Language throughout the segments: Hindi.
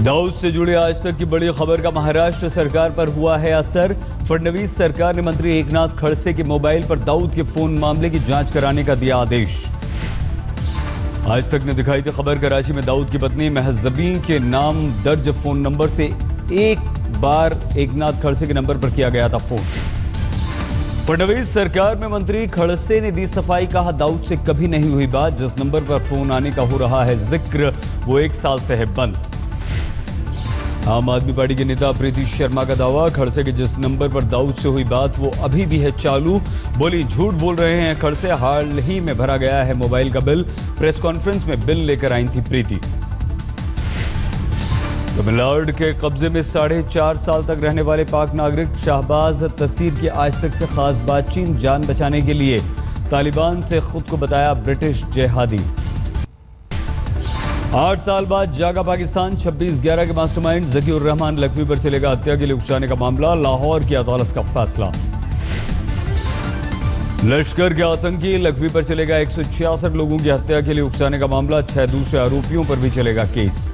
दाऊद से जुड़ी आज तक की बड़ी खबर का महाराष्ट्र सरकार पर हुआ है असर। फडणवीस सरकार ने मंत्री एकनाथ खड़से के मोबाइल पर दाऊद के फोन मामले की जांच कराने का दिया आदेश। आज तक ने दिखाई थी खबर, कराची में दाऊद की पत्नी महजबीन के नाम दर्ज फोन नंबर से एक बार एकनाथ खड़से के नंबर पर किया गया था फोन। फडणवीस सरकार में मंत्री खड़से ने दी सफाई, कहा दाऊद से कभी नहीं हुई बात, जिस नंबर पर फोन आने का हो रहा है जिक्र वो 1 साल से है बंद। आम आदमी पार्टी के नेता प्रीति शर्मा का दावा, खड़से के जिस नंबर पर दाऊद से हुई बात वो अभी भी है चालू। बोली झूठ बोल रहे हैं खड़से, हाल ही में भरा गया है मोबाइल का बिल। प्रेस कॉन्फ्रेंस में बिल लेकर आई थी प्रीति। तमिलनाडु के कब्जे में 4.5 साल तक रहने वाले पाक नागरिक शाहबाज तसीर की आज तक से खास बातचीत, जान बचाने के लिए तालिबान से खुद को बताया ब्रिटिश जिहादी। 8 साल बाद जागा पाकिस्तान, 26/11 के मास्टरमाइंड जकीउर रहमान लखवी पर चलेगा हत्या के लिए उकसाने का मामला, लाहौर की अदालत का फैसला। लश्कर के आतंकी लखवी पर चलेगा 166 लोगों की हत्या के लिए उकसाने का मामला, 6 दूसरे आरोपियों पर भी चलेगा केस।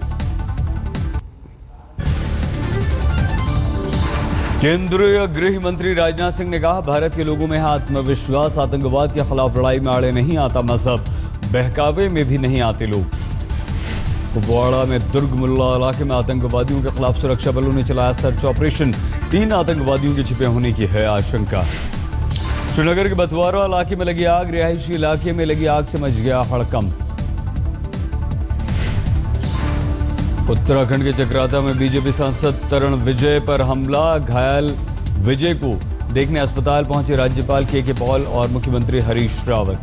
केंद्रीय गृह मंत्री राजनाथ सिंह ने कहा, भारत के लोगों में है आत्मविश्वास, आतंकवाद के खिलाफ लड़ाई में आड़े नहीं आता मजहब, बहकावे में भी नहीं आते लोग। कुपवाड़ा में दुर्ग मुल्ला इलाके में आतंकवादियों के खिलाफ सुरक्षा बलों ने चलाया सर्च ऑपरेशन, 3 आतंकवादियों के छिपे होने की है आशंका। श्रीनगर के बतवारा इलाके में लगी आग, रिहायशी इलाके में लगी आग से मच गया हड़कंप। उत्तराखंड के चक्राता में बीजेपी सांसद तरण विजय पर हमला, घायल विजय को देखने अस्पताल पहुंचे राज्यपाल के पॉल और मुख्यमंत्री हरीश रावत।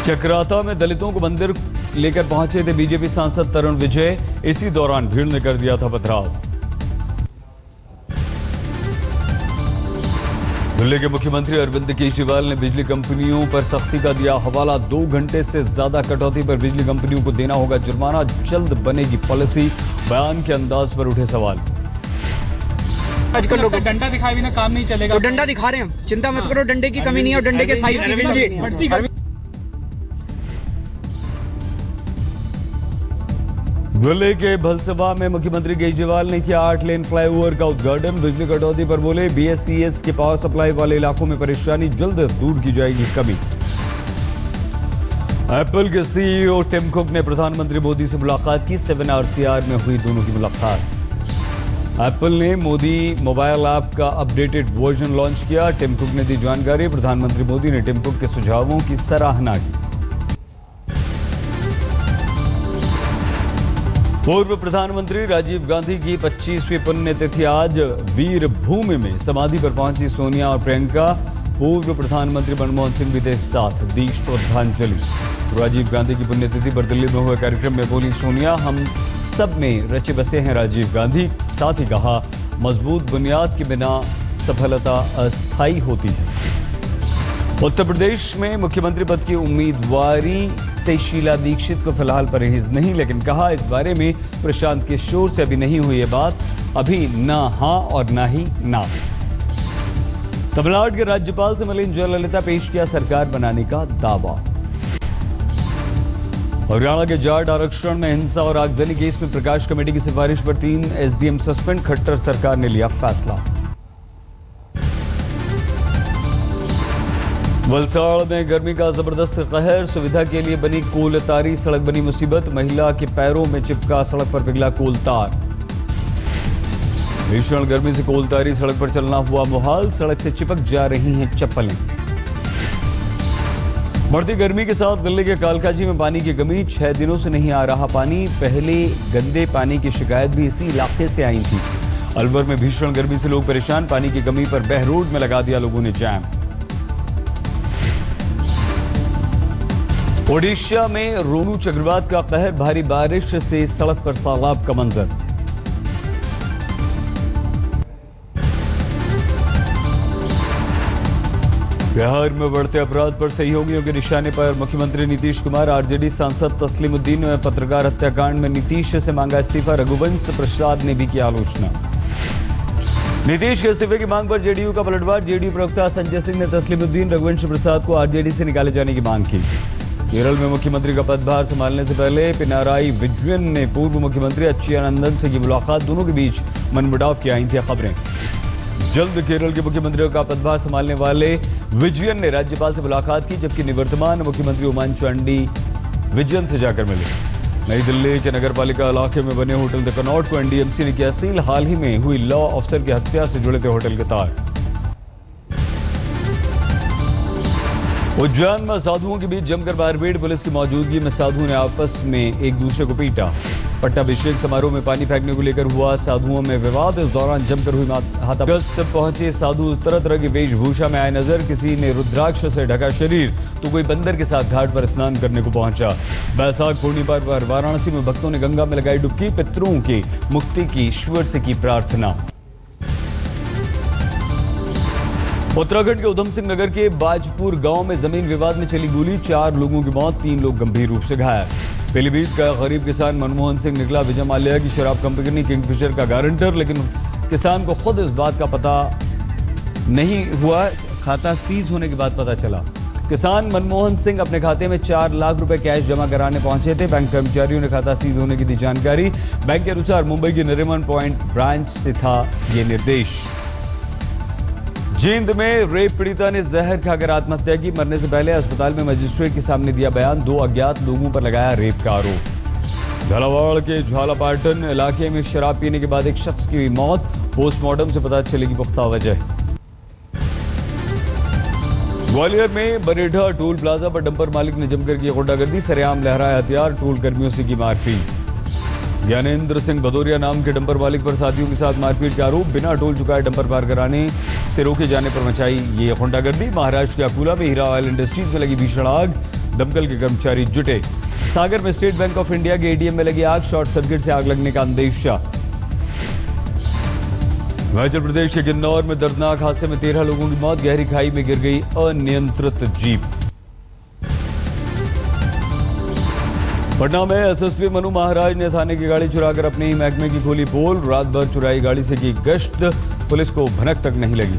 चक्राता में दलितों को मंदिर लेकर पहुंचे थे बीजेपी सांसद तरण विजय, इसी दौरान भीड़ ने कर दिया था पथराव। दिल्ली के मुख्यमंत्री अरविंद केजरीवाल ने बिजली कंपनियों पर सख्ती का दिया हवाला, 2 घंटे से ज्यादा कटौती पर बिजली कंपनियों को देना होगा जुर्माना, जल्द बनेगी पॉलिसी। बयान के अंदाज पर उठे सवाल। आजकल लोग डंडा दिखाए बिना काम नहीं चलेगा, तो डंडा दिखा रहे हैं, चिंता मत करो, डंडे की कमी नहीं है और डंडे के साइज की भी कमी नहीं। दिल्ली के भलसवा में मुख्यमंत्री केजरीवाल ने किया 8 लेन फ्लाईओवर का उद्घाटन, बिजली कटौती पर बोले बीएसईएस के पावर सप्लाई वाले इलाकों में परेशानी जल्द दूर की जाएगी कमी। एप्पल के सीईओ टिम कुक ने प्रधानमंत्री मोदी से मुलाकात की, 7RCR में हुई दोनों की मुलाकात। एप्पल ने मोदी मोबाइल ऐप का अपडेटेड वर्जन लॉन्च किया, टिम कुक ने दी जानकारी। प्रधानमंत्री मोदी ने टिम कुक के सुझावों की सराहना की। पूर्व प्रधानमंत्री राजीव गांधी की 25वीं पुण्यतिथि आज, वीर भूमि में समाधि पर पहुंची सोनिया और प्रियंका, पूर्व प्रधानमंत्री मनमोहन सिंह भी थे साथ, दी श्रद्धांजलि। राजीव गांधी की पुण्यतिथि पर दिल्ली में हुए कार्यक्रम में बोली सोनिया, हम सब में रचे बसे हैं राजीव गांधी, साथ ही कहा मजबूत बुनियाद के बिना सफलता अस्थायी होती है। उत्तर प्रदेश में मुख्यमंत्री पद की उम्मीदवारी से शीला दीक्षित को फिलहाल परहेज नहीं, लेकिन कहा इस बारे में प्रशांत किशोर से अभी नहीं हुई है बात, अभी ना हां और ना ही ना। तमिलनाडु के राज्यपाल से मिली जयललिता, पेश किया सरकार बनाने का दावा। हरियाणा के जाट आरक्षण में हिंसा और आगजनी केस में प्रकाश कमेटी की सिफारिश पर 3 एसडीएम सस्पेंड, खट्टर सरकार ने लिया फैसला। वलसाड़ में गर्मी का जबरदस्त कहर, सुविधा के लिए बनी कोलतारी सड़क बनी मुसीबत, महिला के पैरों में चिपका सड़क पर पिघला कोलतार। भीषण गर्मी से कोलतारी सड़क पर चलना हुआ मुहाल, सड़क से चिपक जा रही हैं चप्पलें। बढ़ती गर्मी के साथ दिल्ली के कालकाजी में पानी की कमी, 6 दिनों से नहीं आ रहा पानी, पहले गंदे पानी की शिकायत भी इसी इलाके से आई थी। अलवर में भीषण गर्मी से लोग परेशान, पानी की कमी पर बहरोड में लगा दिया लोगों ने जैम। ओडिशा में रोनू चक्रवात का कहर, भारी बारिश से सड़क पर सैलाब का मंजर। बिहार में बढ़ते अपराध पर सहयोगियों के निशाने पर मुख्यमंत्री नीतीश कुमार, आरजेडी सांसद तस्लीमुद्दीन ने पत्रकार हत्याकांड में नीतीश से मांगा इस्तीफा, रघुवंश प्रसाद ने भी की आलोचना। नीतीश के इस्तीफे की मांग पर जेडीयू का पलटवार, जेडीयू प्रवक्ता संजय सिंह ने तस्लीमुद्दीन, रघुवंश प्रसाद को आरजेडी से निकाले जाने की मांग की। केरल में मुख्यमंत्री का पदभार संभालने से पहले पिनाराई विजयन ने पूर्व मुख्यमंत्री अच्युतानंदन से की मुलाकात, दोनों के बीच मनमुटाव की आई थी खबरें। जल्द केरल के मुख्यमंत्री का पदभार संभालने वाले विजयन ने राज्यपाल से मुलाकात की, जबकि निवर्तमान मुख्यमंत्री ओमान चांडी विजयन से जाकर मिले। नई दिल्ली के नगरपालिका इलाके में बने होटल द कनॉट को एनडीएमसी ने किया सील। हाल ही में हुई लॉ ऑफिसर की हत्या से जुड़े थे होटल के तार। उज्जैन में साधुओं के बीच जमकर मारपीट, पुलिस की मौजूदगी में साधुओं ने आपस में एक दूसरे को पीटा। पट्टाभिषेक समारोह में पानी फेंकने को लेकर हुआ साधुओं में विवाद, इस दौरान जमकर हुई हाथापाई। पहुंचे साधु तरह तरह की वेशभूषा में आए नजर, किसी ने रुद्राक्ष से ढका शरीर तो कोई बंदर के साथ घाट पर स्नान करने को पहुंचा। बैसाख पूर्णिमा पर वाराणसी में भक्तों ने गंगा में लगाई डुबकी, पितरों की मुक्ति की ईश्वर से की प्रार्थना। उत्तराखंड के उधम सिंह नगर के बाजपुर गांव में जमीन विवाद में चली गोली, 4 लोगों की मौत, 3 लोग गंभीर रूप से घायल। पीलीभीत का गरीब किसान मनमोहन सिंह निकला विजय माल्या की शराब कंपनी किंगफिशर का गारंटर, लेकिन किसान को खुद इस बात का पता नहीं हुआ, खाता सीज होने के बाद पता चला। किसान मनमोहन सिंह अपने खाते में 4 लाख रुपए कैश जमा कराने पहुंचे थे। बैंक कर्मचारियों ने खाता सीज होने की दी जानकारी। बैंक के अनुसार मुंबई की नरीमन पॉइंट ब्रांच से था ये निर्देश। जींद में रेप पीड़िता ने जहर खाकर आत्महत्या की, मरने से पहले अस्पताल में मजिस्ट्रेट के सामने दिया बयान, 2 अज्ञात लोगों पर लगाया रेप का आरोप। झालावाड़ के झालापाटन इलाके में शराब पीने के बाद एक शख्स की मौत, पोस्टमार्टम से पता चलेगी पुख्ता वजह। ग्वालियर में बरेढ़ा टोल प्लाजा पर डंपर मालिक ने जमकर की गुंडागर्दी, सरेआम लहराया हथियार, टोल कर्मियों से की मारपीट। ज्ञानेंद्र सिंह भदौरिया नाम के डंपर मालिक पर साथियों के साथ मारपीट का आरोप, बिना टोल चुकाए डंपर पार कराने से रोके जाने पर मचाई ये गुंडागर्दी। महाराष्ट्र के अकोला में हीरा ऑयल इंडस्ट्रीज में लगी भीषण आग, दमकल के कर्मचारी जुटे। सागर में स्टेट बैंक ऑफ इंडिया के एटीएम में लगी आग, शॉर्ट सर्किट से आग लगने का अंदेशा। हिमाचल प्रदेश के किन्नौर में दर्दनाक हादसे में 13 लोगों की मौत, गहरी खाई में गिर गई अनियंत्रित जीप। पटना में एसएसपी मनु महाराज ने थाने की गाड़ी चुराकर अपने ही महकमे की खोली पोल, रात भर चुराई गाड़ी से की गश्त, पुलिस को भनक तक नहीं लगी।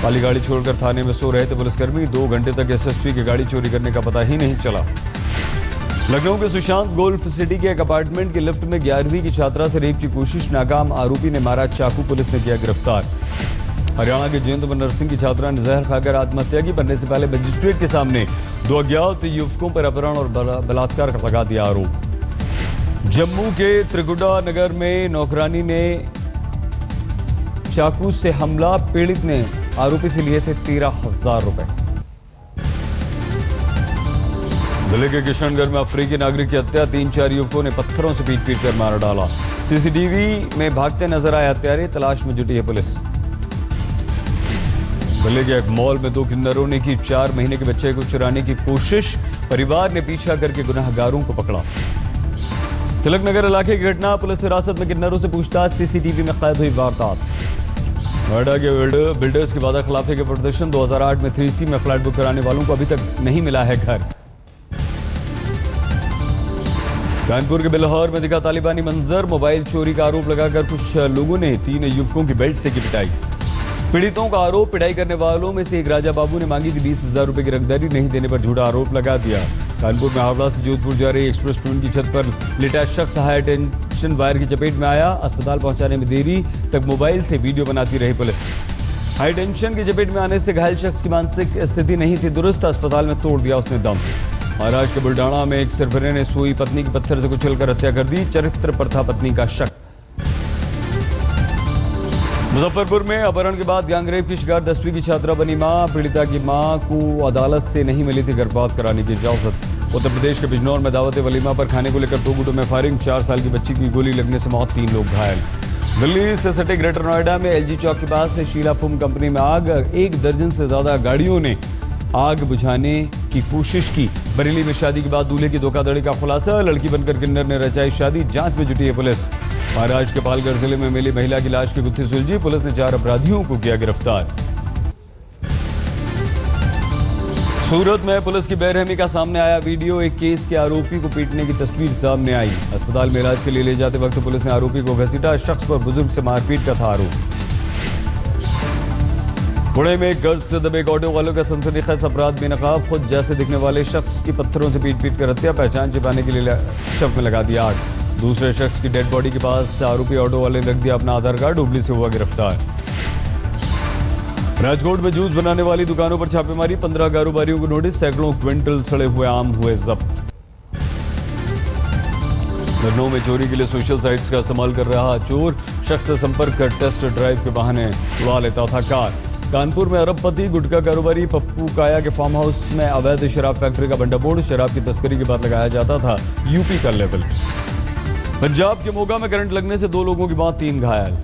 खाली गाड़ी छोड़कर थाने में सो रहे थे पुलिसकर्मी, 2 घंटे तक एसएसपी की गाड़ी चोरी करने का पता ही नहीं चला। लखनऊ के सुशांत गोल्फ सिटी के एक अपार्टमेंट के लिफ्ट में 11वीं की छात्रा से रेप की कोशिश, नाकाम, आरोपी ने मारा चाकू, पुलिस ने किया गिरफ्तार। हरियाणा के जींद में नर्सिंग की छात्रा ने जहर खाकर आत्महत्या की, मरने से पहले मजिस्ट्रेट के सामने 2 अज्ञात युवकों पर अपहरण और बलात्कार का लगा दिया आरोप। जम्मू के त्रिकुटा नगर में नौकरानी ने चाकू से हमला, पीड़ित ने आरोपी से लिए थे 13,000 रुपए। जिले के किशनगढ़ में अफ्रीकी नागरिक की हत्या, 3-4 युवकों ने पत्थरों से पीट कर मार डाला। सीसीटीवी में भागते नजर आए हत्यारे, तलाश में जुटी है पुलिस। जिले के एक मॉल में 2 किन्नरों ने की 4 महीने के बच्चे को चुराने की कोशिश, परिवार ने पीछा करके गुनहगारों को पकड़ा। तिलक नगर इलाके की घटना, पुलिस हिरासत में किन्नरों से पूछताछ, सीसीटीवी में कैद हुई वारदात। नोएडा के बिल्डर्स की वादा खिलाफी के प्रदर्शन, 2008 में 3C में फ्लैट बुक कराने वालों को अभी तक नहीं मिला है घर। कानपुर के बिल्हौर में दिखा तालिबानी मंजर, मोबाइल चोरी का आरोप लगाकर कुछ लोगों ने 3 युवकों की बेल्ट से की पिटाई। पीड़ितों का आरोप, पिटाई करने वालों में से एक राजा बाबू ने मांगी थी 20,000 रुपए की रंगदारी, नहीं देने पर झूठा आरोप लगा दिया। कानपुर में हावड़ा से जोधपुर जा रही एक्सप्रेस ट्रेन की छत पर लेटा शख्स हाई टेंशन वायर की चपेट में आया, अस्पताल पहुंचाने में देरी तक मोबाइल से वीडियो बनाती रही पुलिस। हाई टेंशन की चपेट में आने से घायल शख्स की मानसिक स्थिति नहीं थी दुरुस्त, अस्पताल में तोड़ दिया उसने दम। महाराष्ट्र के बुल्डाना में एक सरवरे ने सोई पत्नी की पत्थर से कुचलकर हत्या कर दी, चरित्र पर था पत्नी का शक। मुजफ्फरपुर में अपहरण के बाद गैंगरेप की शिकार 10वीं की छात्रा बनी मां, पीड़िता की मां को अदालत से नहीं मिली थी गर्भपात कराने की इजाजत। उत्तर प्रदेश के बिजनौर में दावत वलीमा पर खाने को लेकर 2 गुटों में फायरिंग, 4 साल की बच्ची की गोली लगने से मौत, 3 लोग घायल। दिल्ली से सटे ग्रेटर नोएडा में एलजी चौक के पास शीला फोम कंपनी में आग, 1 दर्जन से ज्यादा गाड़ियों ने आग बुझाने की कोशिश की। बरेली में शादी के बाद दूल्हे की धोखाधड़ी का खुलासा, लड़की बनकर किन्नर ने रचाई शादी, जांच में जुटी है पुलिस। महाराष्ट्र के पालघर जिले में मिली महिला की लाश की गुत्थी सुलझी, पुलिस ने 4 अपराधियों को किया गिरफ्तार। सूरत में पुलिस की बेरहमी का सामने आया वीडियो, एक केस के आरोपी को पीटने की तस्वीर सामने आई। अस्पताल में इलाज के लिए ले जाते वक्त पुलिस ने आरोपी को घसीटा, शख्स पर बुजुर्ग से मारपीट का था आरोप। पुणे में गर्ज से दबे ऑटो वालों का सनसनीखेज अपराध बेनकाब, खुद जैसे दिखने वाले शख्स की पत्थरों से पीट कर हत्या, पहचान छिपाने के लिए शव में लगा दिया आग। दूसरे शख्स की डेड बॉडी के पास आरोपी ऑटो वाले ने रख दिया अपना आधार कार्ड, हुबली से हुआ गिरफ्तार। राजकोट में जूस बनाने वाली दुकानों पर छापेमारी, 15 कारोबारियों को नोटिस, सैकड़ों क्विंटल सड़े हुए आम हुए जब्त। लखनऊ में चोरी के लिए सोशल साइट्स का इस्तेमाल कर रहा चोर, शख्स से संपर्क कर टेस्ट ड्राइव के बहाने उड़ा लेता था कार। कानपुर में अरबपति गुटखा कारोबारी पप्पू काया के फार्म हाउस में अवैध शराब फैक्ट्री का भंडाफोड़, शराब की तस्करी के बाद लगाया जाता था यूपी का लेवल। पंजाब के मोगा में करंट लगने से 2 लोगों की मौत, 3 घायल।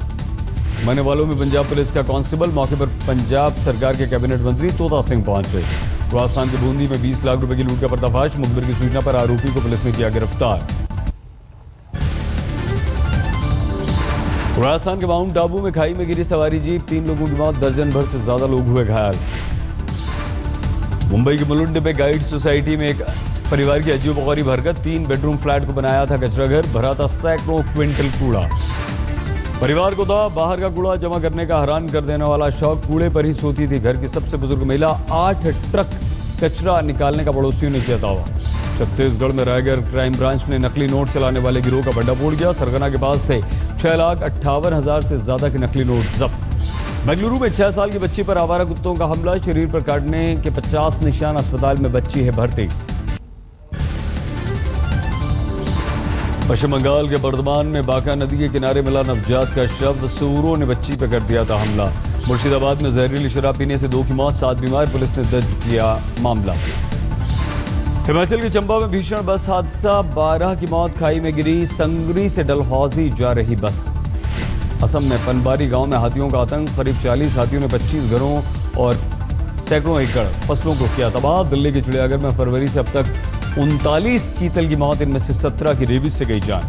मरने वालों में पंजाब पुलिस का कांस्टेबल, मौके पर पंजाब सरकार के कैबिनेट मंत्री तोता सिंह पहुंचे। राजस्थान के बूंदी में 20 लाख रुपए की लूट का पर्दाफाश, मुखबिर की सूचना पर आरोपी को पुलिस ने किया गिरफ्तार। राजस्थान के माउंट आबू में खाई में गिरी सवारी जीप, 3 लोगों की मौत, दर्जन भर से ज्यादा लोग हुए घायल। मुंबई के मुलुंड में गाइड सोसाइटी में एक परिवार की अजीब बखौरी हरकत, 3 बेडरूम फ्लैट को बनाया था कचरा घर, भरा था सैकड़ों क्विंटल कूड़ा। परिवार को था बाहर का कूड़ा जमा करने का हैरान कर देने वाला शौक, कूड़े पर ही सोती थी घर की सबसे बुजुर्ग महिला, 8 ट्रक कचरा निकालने का पड़ोसियों ने किया दावा। छत्तीसगढ़ में रायगढ़ क्राइम ब्रांच ने नकली नोट चलाने वाले गिरोह का भंडाफोड़ किया, सरगना के पास से 6,58,000 से ज्यादा के नकली नोट जब्त। बेंगलुरु में 6 साल की बच्ची पर आवारा कुत्तों का हमला, शरीर पर काटने के 50 निशान, अस्पताल में बच्ची है भर्ती। पश्चिम बंगाल के बर्धमान में बांका नदी के किनारे मिला नवजात का शव, सूरों ने बच्ची पर कर दिया था हमला। मुर्शिदाबाद में जहरीली शराब पीने से 2 की मौत, 7 बीमार, पुलिस ने दर्ज किया मामला। हिमाचल के चंबा में भीषण बस हादसा, 12 की मौत, खाई में गिरी, संगरी से डलहौजी जा रही बस। असम में पनबारी गांव में हाथियों का आतंक, करीब 40 हाथियों ने 25 घरों और सैकड़ों एकड़ फसलों को किया तबाह। दिल्ली के चिड़ियाघर में फरवरी से अब तक 39 चीतल की मौत, इनमें से 17 की रेबीज से गई जान।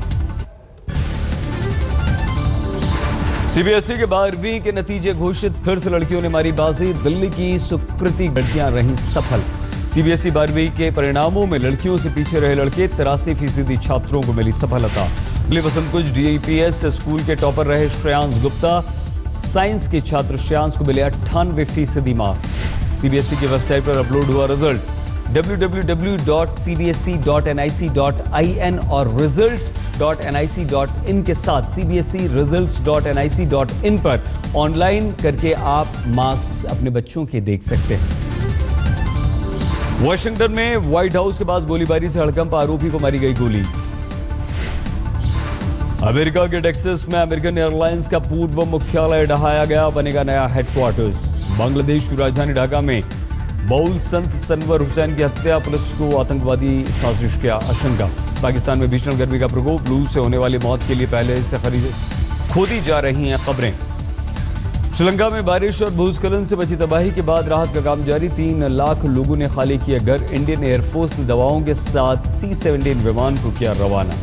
सीबीएसई के 12वीं के नतीजे घोषित, फिर से लड़कियों ने मारी बाजी, दिल्ली की सुकृति लड़कियां रहीं सफल। सीबीएसई 12वीं के परिणामों में लड़कियों से पीछे रहे लड़के, 83% छात्रों को मिली सफलता। दिल्ली बसंत कुंज डीपीएस स्कूल के टॉपर रहे श्रेयांश गुप्ता, साइंस के छात्र श्रेयांश को मिले 98% मार्क्स। सीबीएसई की वेबसाइट पर अपलोड हुआ रिजल्ट, www.cbse.nic.in और results.nic.in के साथ cbse results.nic.in पर ऑनलाइन करके आप मार्क्स अपने बच्चों के देख सकते हैं। वाशिंगटन में व्हाइट हाउस के पास गोलीबारी से हड़कंप, आरोपी को मारी गई गोली। अमेरिका के टेक्सास में अमेरिकन एयरलाइंस का पूर्व मुख्यालय ढहाया गया, बनेगा नया हेडक्वार्टर्स। बांग्लादेश की राजधानी ढाका में बाउल संत सनवर हुसैन की हत्या, पुलिस को आतंकवादी साजिश की आशंका। पाकिस्तान में भीषण गर्मी का प्रकोप, लू से होने वाली मौत के लिए पहले से खोदी जा रही हैं कब्रें। श्रीलंका में बारिश और भूस्खलन से बची तबाही के बाद राहत का काम जारी, 3 लाख लोगों ने खाली किए घर। इंडियन एयरफोर्स ने दवाओं के साथ C-17 विमान को किया रवाना।